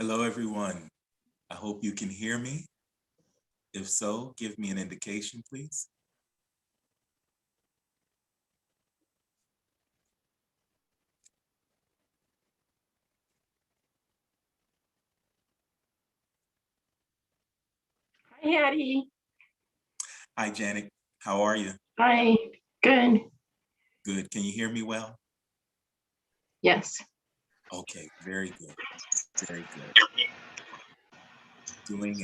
Hello, everyone. I hope you can hear me. If so, give me an indication, please. Hi, Hattie. Hi, Janet. How are you? Hi. Good. Good. Can you hear me well? Yes. Okay, very good. Very good. Doing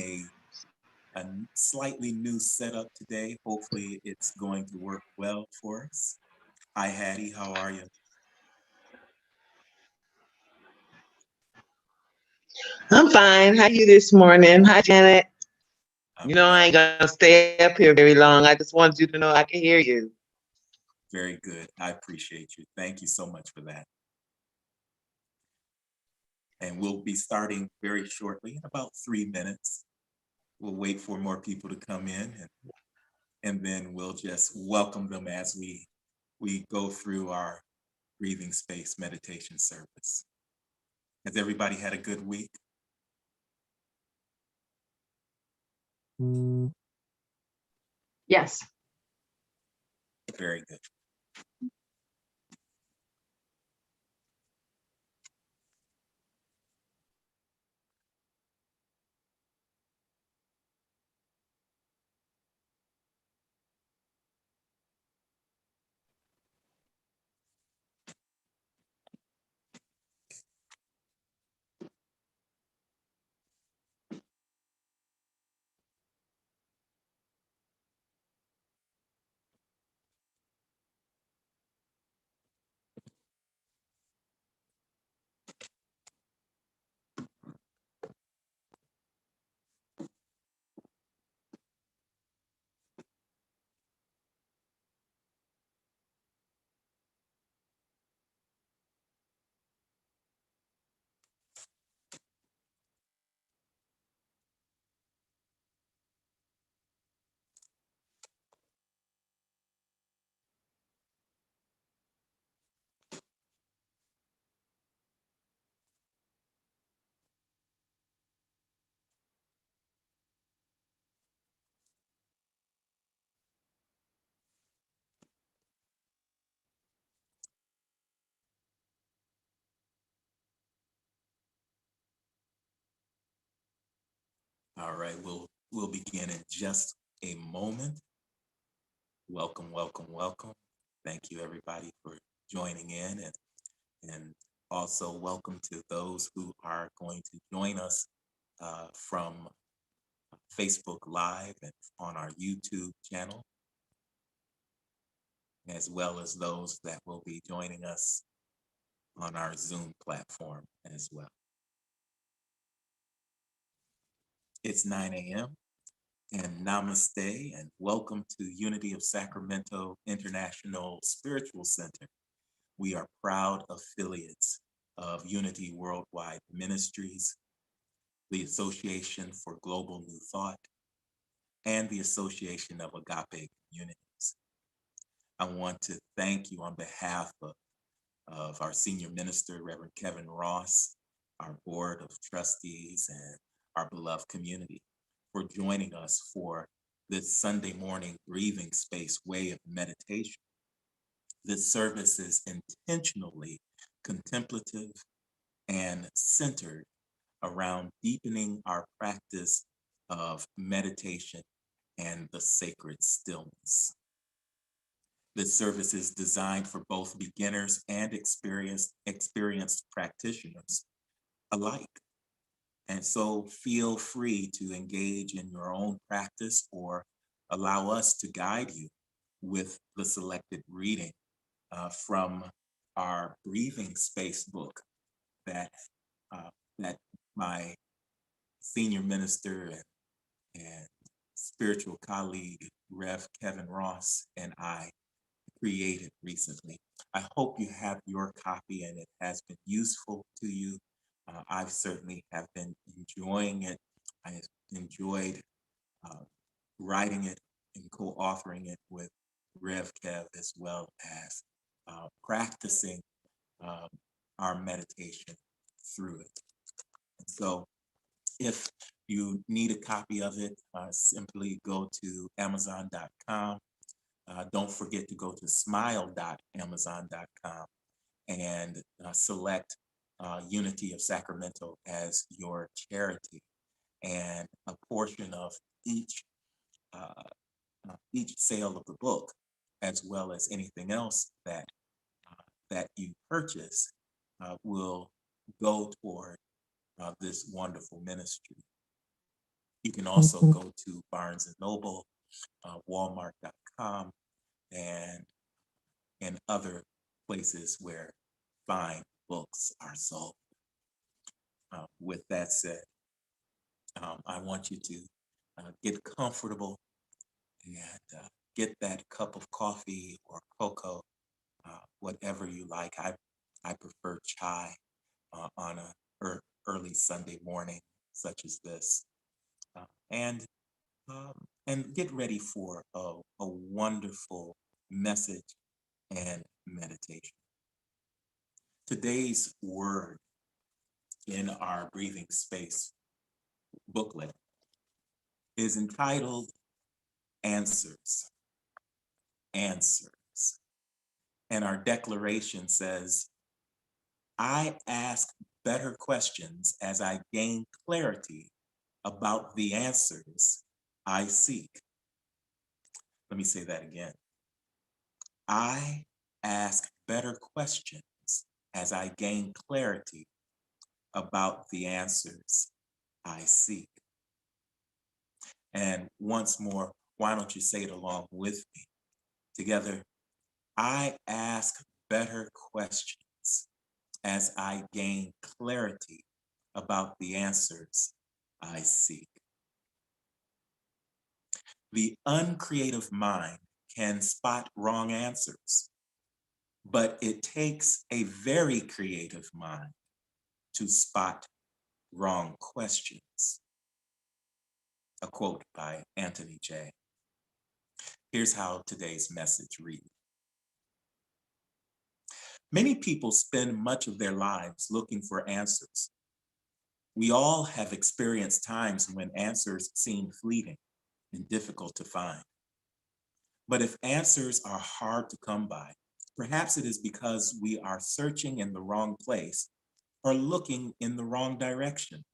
a slightly new setup today. Hopefully, it's going to work well for us. Hi, Hattie. How are you? I'm fine. How you this morning? Hi, Janet. I'm You know well. I ain't gonna stay up here very long. I just wanted you to know I can hear you. Very good. I appreciate you. Thank you so much for that. And we'll be starting very shortly, in about 3 minutes. We'll wait for more people to come in and then we'll just welcome them as we go through our breathing space meditation service. Has everybody had a good week? Yes. Very good. All right, we'll begin in just a moment. Welcome, welcome, welcome. Thank you everybody for joining in and also welcome to those who are going to join us from Facebook Live and on our YouTube channel, as well as those that will be joining us on our Zoom platform as well. It's 9 a.m. and namaste and welcome to Unity of Sacramento International Spiritual Center. We are proud affiliates of Unity Worldwide Ministries, the Association for Global New Thought, and the Association of Agape Communities. I want to thank you on behalf of our senior minister, Reverend Kevin Ross, our board of trustees, and our beloved community for joining us for this Sunday morning breathing space way of meditation. This service is intentionally contemplative and centered around deepening our practice of meditation and the sacred stillness. This service is designed for both beginners and experienced practitioners alike. And so feel free to engage in your own practice or allow us to guide you with the selected reading from our breathing space book that uh, that my senior minister and spiritual colleague, Rev Kevin Ross, and I created recently. I hope you have your copy and it has been useful to you. I certainly have been enjoying it. I have enjoyed uh, writing it and co-authoring it with Rev Kev as well as practicing um, our meditation through it. So if you need a copy of it, simply go to Amazon.com. Don't forget to go to smile.amazon.com and select Unity of Sacramento as your charity. And a portion of each sale of the book, as well as anything else that you purchase, will go toward this wonderful ministry. You can also go to Barnes and Noble, Walmart.com, and other places where fine books are sold. With that said, I want you to get comfortable and get that cup of coffee or cocoa, whatever you like. I prefer chai on a early Sunday morning such as this, uh, and and get ready for a wonderful message and meditation. Today's word in our breathing space booklet is entitled Answers. Answers. And our declaration says, I ask better questions as I gain clarity about the answers I seek. Let me say that again. I ask better questions as I gain clarity about the answers I seek. And once more, why don't you say it along with me? Together, I ask better questions as I gain clarity about the answers I seek. The uncreative mind can spot wrong answers, but it takes a very creative mind to spot wrong questions. A quote by Anthony J. Here's how today's message reads. Many people spend much of their lives looking for answers. We all have experienced times when answers seem fleeting and difficult to find. But if answers are hard to come by, perhaps it is because we are searching in the wrong place or looking in the wrong direction.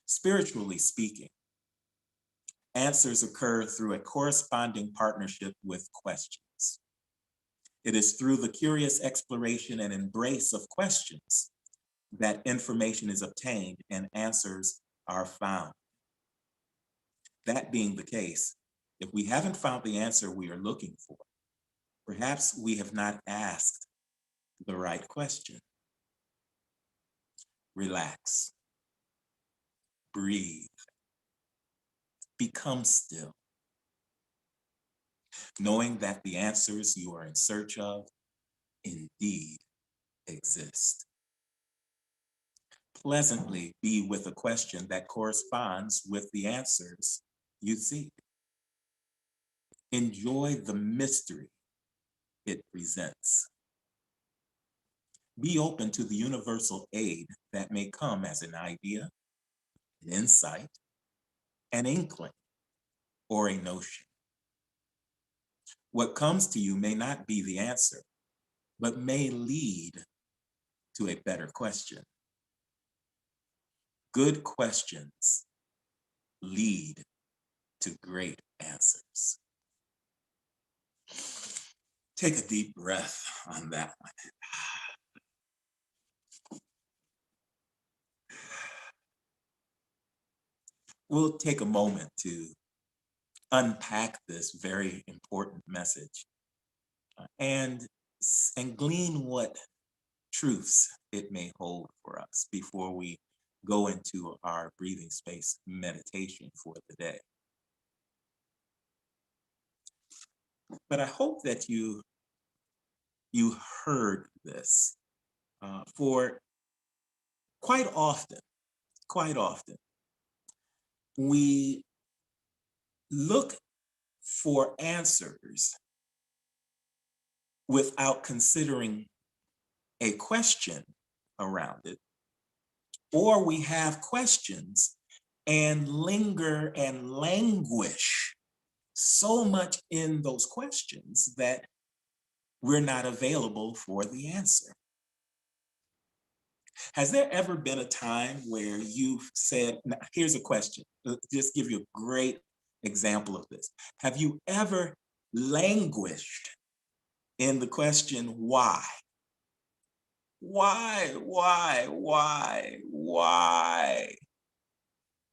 Spiritually speaking, answers occur through a corresponding partnership with questions. It is through the curious exploration and embrace of questions that information is obtained and answers are found. That being the case, if we haven't found the answer we are looking for, perhaps we have not asked the right question. Relax, breathe, become still, knowing that the answers you are in search of indeed exist. Pleasantly be with a question that corresponds with the answers you seek. Enjoy the mystery it presents. Be open to the universal aid that may come as an idea, an insight, an inkling, or a notion. What comes to you may not be the answer, but may lead to a better question. Good questions lead to great answers. Take a deep breath on that one. We'll take a moment to unpack this very important message and glean what truths it may hold for us before we go into our breathing space meditation for the day. But I hope that you heard this. For quite often, we look for answers without considering a question around it, or we have questions and linger and languish so much in those questions that we're not available for the answer. Has there ever been a time where you've said, now, here's a question, just give you a great example of this. Have you ever languished in the question, why? Why?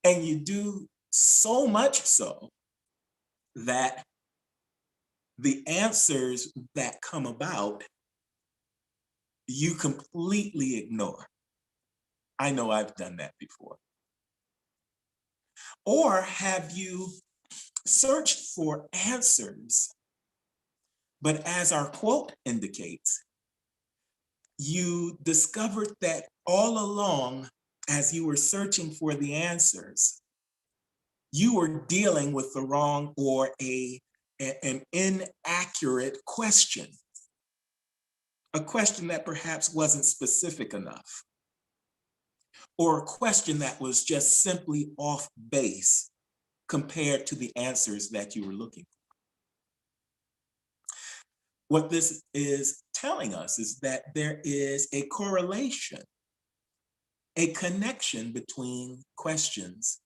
And you do so much so that the answers that come about, you completely ignore. I know I've done that before. Or have you searched for answers, but as our quote indicates, you discovered that all along, as you were searching for the answers, you were dealing with the wrong or an inaccurate question, a question that perhaps wasn't specific enough, or a question that was just simply off base compared to the answers that you were looking for. What this is telling us is that there is a correlation, a connection between questions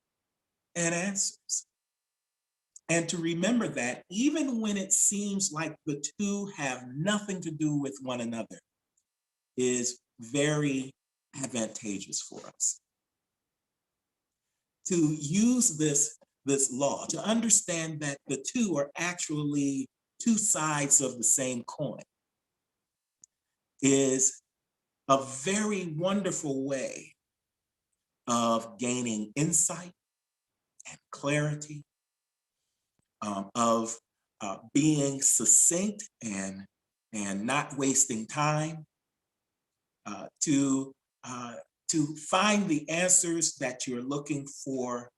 and answers. And to remember that even when it seems like the two have nothing to do with one another is very advantageous for us. To use this law, to understand that the two are actually two sides of the same coin, is a very wonderful way of gaining insight and clarity, of being succinct and not wasting time, to find the answers that you're looking for